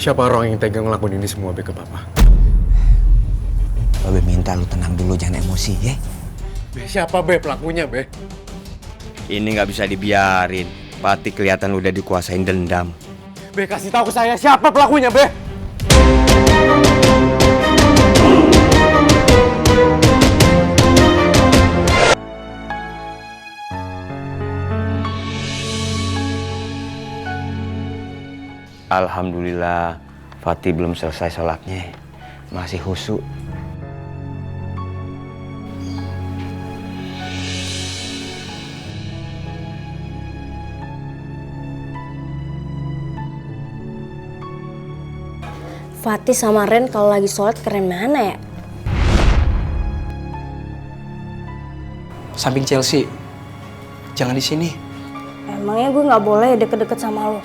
Siapa orang yang tega ngelakuin ini semua Be ke papa? Babe minta lu tenang dulu, jangan emosi ya. Be, siapa Be pelakunya Be? Ini nggak bisa dibiarin. Pati kelihatan lu udah dikuasain dendam. Be, kasih tahu ke saya siapa pelakunya Be? Alhamdulillah, Fatih belum selesai sholatnya. Masih khusyuk. Fatih sama Ren kalau lagi sholat keren mana ya? Samping Chelsea. Jangan di sini. Emangnya gue nggak boleh deket-deket sama lo?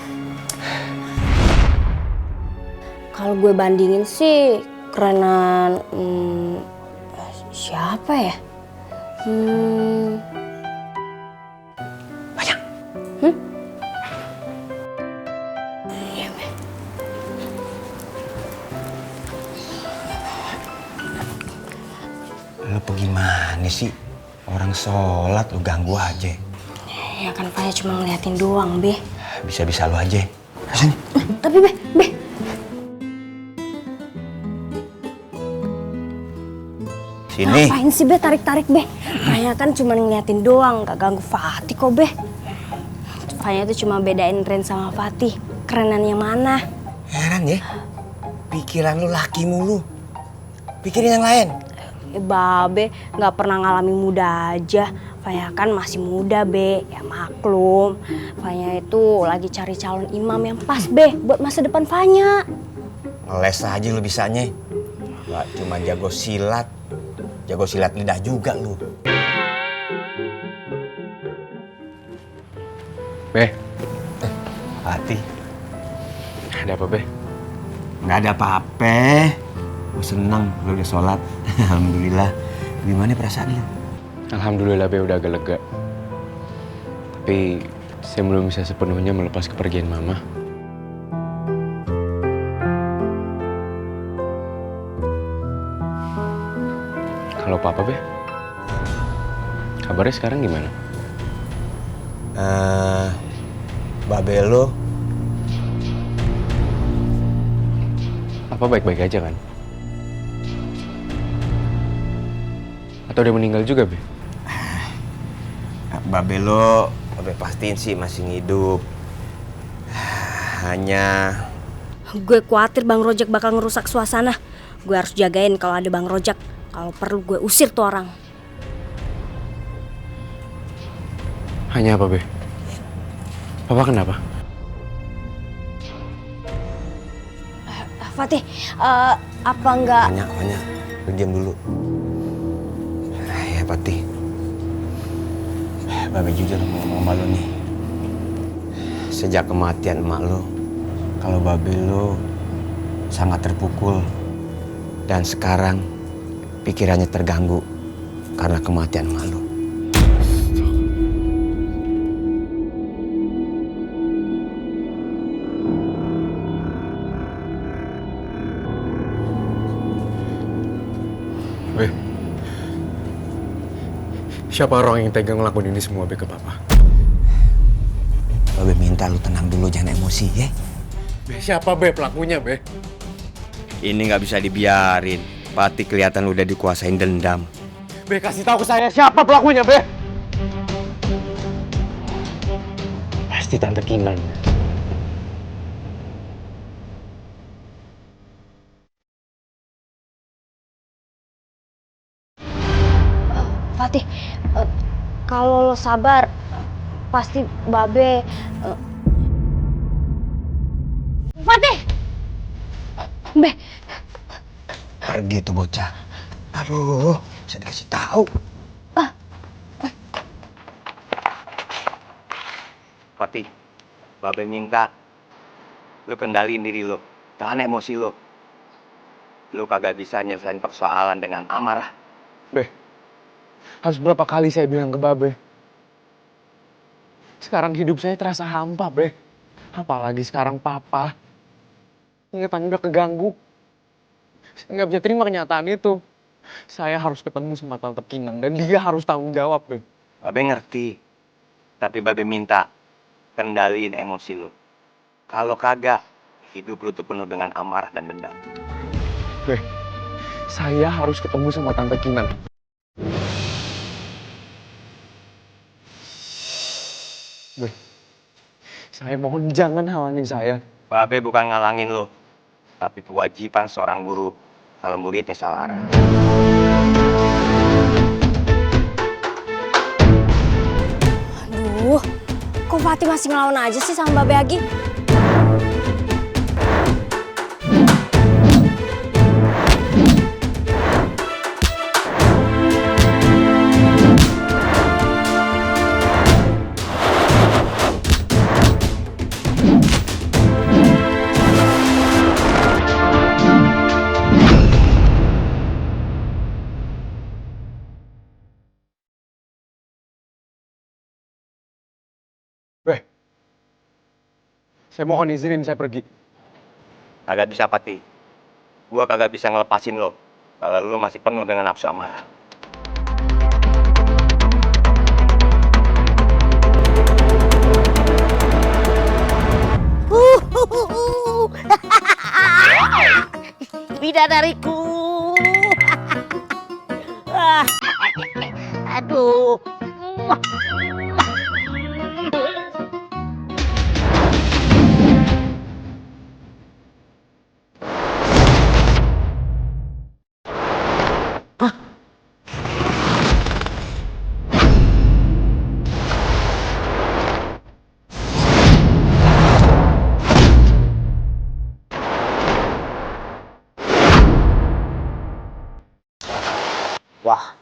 Kalau gue bandingin sih kerenan siapa ya? Banyak. Iya, Be. Lu gimana sih? Orang sholat lu ganggu aja. Ya kan Faya cuma ngeliatin doang, Be. Bisa-bisa lu aja. Sini. Tapi Be. Sini. Ngapain sih Be tarik-tarik Be? Faya kan cuma ngeliatin doang, gak ganggu Fatih kok Be. Faya tuh cuma bedain Ren sama Fatih. Kerenan yang mana? Heran ya. Pikiran lu laki mulu. Pikirin yang lain. Babe gak pernah ngalami muda aja. Faya kan masih muda Be, ya maklum. Faya itu lagi cari calon imam yang pas Be buat masa depan Fanya. Ngeles aja lu bisanya. Gak cuma jago silat lidah juga lu. Be, Fatih, ada apa Be? nggak ada apa-apa. Gue seneng lu udah sholat. Alhamdulillah. Gimana perasaan lu? Alhamdulillah Be udah agak lega. Tapi saya belum bisa sepenuhnya melepas kepergian Mama. Kalau Papa Be, kabarnya sekarang gimana? Babe lu Papa baik-baik aja kan? Atau dia meninggal juga Be? Babe pastiin sih masih hidup. Hanya Gue khawatir Bang Rojak bakal ngerusak suasana. Gue harus jagain kalau ada Bang Rojak. Kalau perlu gue usir tuh orang. Hanya apa Be? Papa kenapa? Fatih, apa enggak? banyak. Lu diam dulu. Ya Fatih. Babe jujur mau ngomong sama lu nih. Sejak kematian emak lu, kalau babe lu sangat terpukul. Dan sekarang pikirannya terganggu karena kematian emak lu. Be, siapa orang yang tega ngelakuin ini semua Be ke papa? Babe minta lu tenang dulu, jangan emosi ya. Be, siapa Be pelakunya Be? Ini nggak bisa dibiarin. Pati kelihatan lu udah dikuasain dendam. Be, kasih tahu ke saya siapa pelakunya Be? Pasti Tante Kinan. Fatih, kalau lo sabar, pasti Babe. Fatih, Be, Pergi tuh bocah. Aduh, bisa dikasih tahu. Fatih, Babe minta lu kendaliin diri lu, tahan emosi lu. Lu kagak bisa nyelesain persoalan dengan amarah. Be, harus berapa kali saya bilang ke Babe? Sekarang hidup saya terasa hampa Be. Apalagi sekarang Papa. Ingatannya udah keganggu. Saya nggak bisa terima kenyataan itu. Saya harus ketemu sama Tante Kinang dan dia harus tanggung jawab, Be. Babe ngerti. Tapi Babe minta kendaliin emosi lu. Kalau kagak, hidup lu tuh penuh dengan amarah dan dendam. Be, saya harus ketemu sama Tante Kinang. Be, saya mohon jangan halangin saya. Babe bukan ngalangin lu. Tapi kewajiban seorang guru kalau muridnya salah arah. Aduh, kok Fatih masih ngelawan aja sih sama Babe Agi? Be, saya mohon izinin saya pergi. Kagak bisa Pati. Gua kagak bisa ngelepasin lo. Kalau lo masih penuh dengan nafsu amarah. Bidadariku. Aduh. Wah,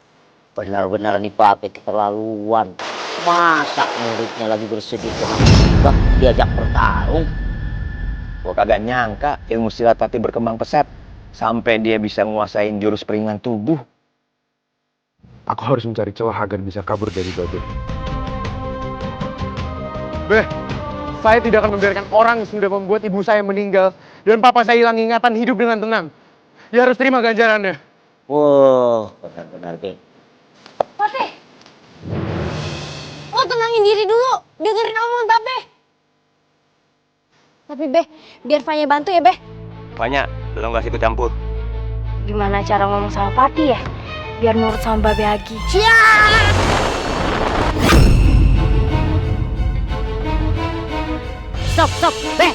benar-benar nih Pape keterlaluan. Masa muridnya lagi bersedih tiba diajak bertarung? Gua kagak nyangka ilmu silat Pati berkembang pesat. Sampai dia bisa menguasain jurus peringan tubuh. Aku harus mencari celah agar bisa kabur dari Babe. Be, saya tidak akan membiarkan orang yang sudah membuat ibu saya meninggal dan papa saya hilang ingatan hidup dengan tenang. Dia harus terima ganjarannya. Wow, benar-benar Be. Fatih! Lo tenangin diri dulu, dengerin omongan Babe. Tapi Be, biar Fanya bantu ya Be. Banyak, lo nggak ikut campur. Gimana cara ngomong sama Fatih ya? Biar nurut sama Babe Agi. Stop, Be.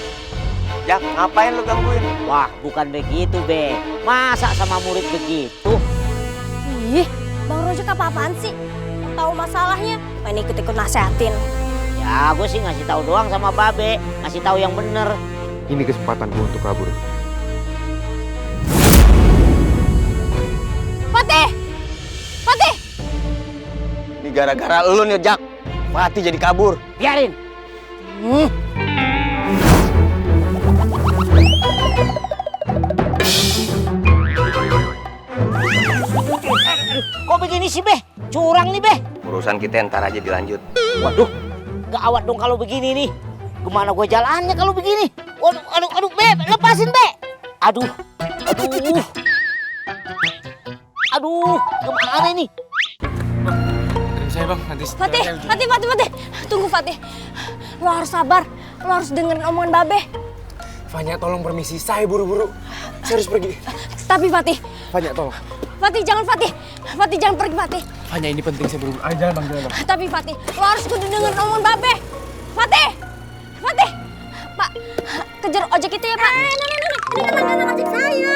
Jak, ngapain lo gangguin? Wah, bukan begitu Be. Masa sama murid begitu? Ih, Bang Rojak apa-apaan sih? Tahu masalahnya, main ikut-ikut nasehatin. Ya, gue sih ngasih tahu doang sama Babe, ngasih tahu yang bener. Ini kesempatanku untuk kabur. Fatih! Fatih! Ini gara-gara lo nih, Jak. Pati jadi kabur. Biarin. Kok begini sih Be? Curang nih Be. Urusan kita ntar aja dilanjut. Waduh, gawat dong kalau begini nih. Gimana gue jalannya kalau begini? Waduh, Be, lepasin Be. Aduh, gimana ini? Saya Bang, nanti Fatih! Tunggu Fatih. Lo harus sabar, lo harus dengerin omongan Babe. Fanya tolong permisi, saya buru-buru. Saya harus pergi. Tapi Fatih, Fanya tolong. Fatih jangan Fatih. Fatih jangan pergi Fatih. Fanya ini penting, saya buru-buru. Ayo jalan Bang, jalan Bang. Tapi Fatih, lo harus kudu dengerin omongan Babe. Fatih! Pak, kejar ojek itu ya Pak. Ini kan ojek saya.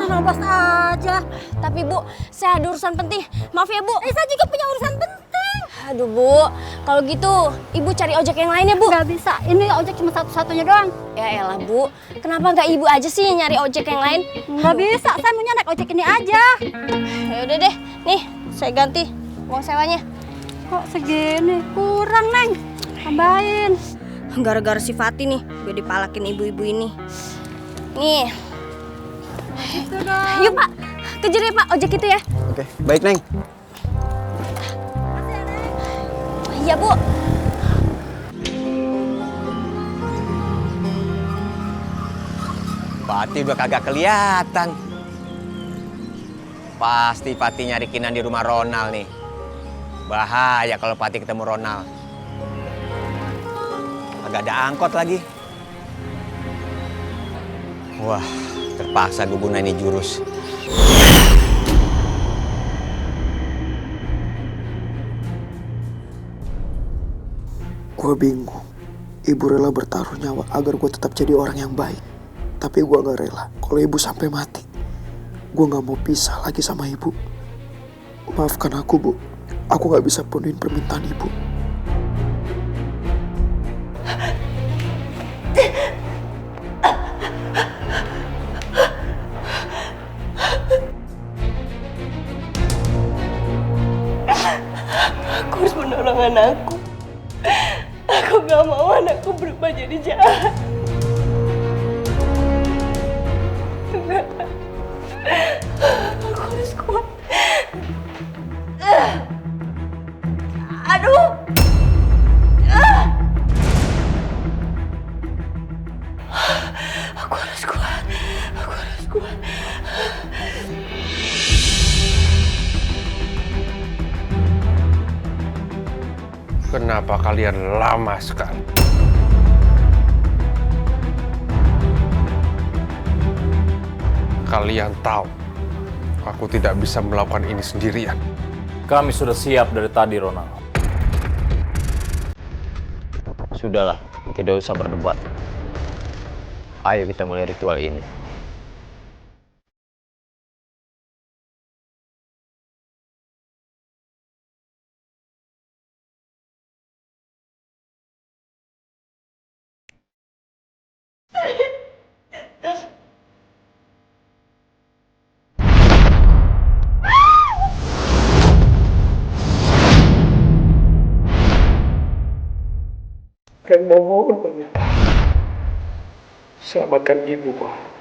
Nobos aja. Tapi Bu, saya ada urusan penting. Maaf ya Bu. Saya juga punya urusan penting. Aduh Bu, kalau gitu Ibu cari ojek yang lain ya Bu. Gak bisa, ini ojek cuma satu-satunya doang. Ya elah Bu, kenapa nggak Ibu aja sih yang nyari ojek yang lain? Gak bisa, saya maunya naik ojek ini aja. Ya udah deh, nih saya ganti uang sewanya. Kok segini? Kurang, Neng. Tambahin. Gara-gara si Fatih nih, gue dipalakin ibu-ibu ini. Nih. Gitu dong. Yuk Pak, kejar ya Pak ojek itu ya. Oke, baik Neng. Iya Bu. Pati udah kagak kelihatan. Pasti Pati nyari Kinan di rumah Ronald nih. Bahaya kalau Pati ketemu Ronald. Agak ada angkot lagi. Wah, terpaksa gue gunain ini jurus. Gue bingung. Ibu rela bertaruh nyawa agar gue tetap jadi orang yang baik. Tapi gue gak rela kalau ibu sampai mati. Gue gak mau pisah lagi sama ibu. Maafkan aku, Bu. Aku gak bisa penuhin permintaan ibu. Aku harus menolong anakku. Aku gak mau anakku berubah jadi jahat. Enggak. Aku harus kuat. Aduh. Aku harus kuat. Aku harus kuat. Kenapa kalian lama sekali? Kalian tahu, aku tidak bisa melakukan ini sendirian. Kami sudah siap dari tadi, Ronald. Sudahlah, tidak usah berdebat. Ayo kita mulai ritual ini. Kang mohon banget. Selamatkan ibu, Pak.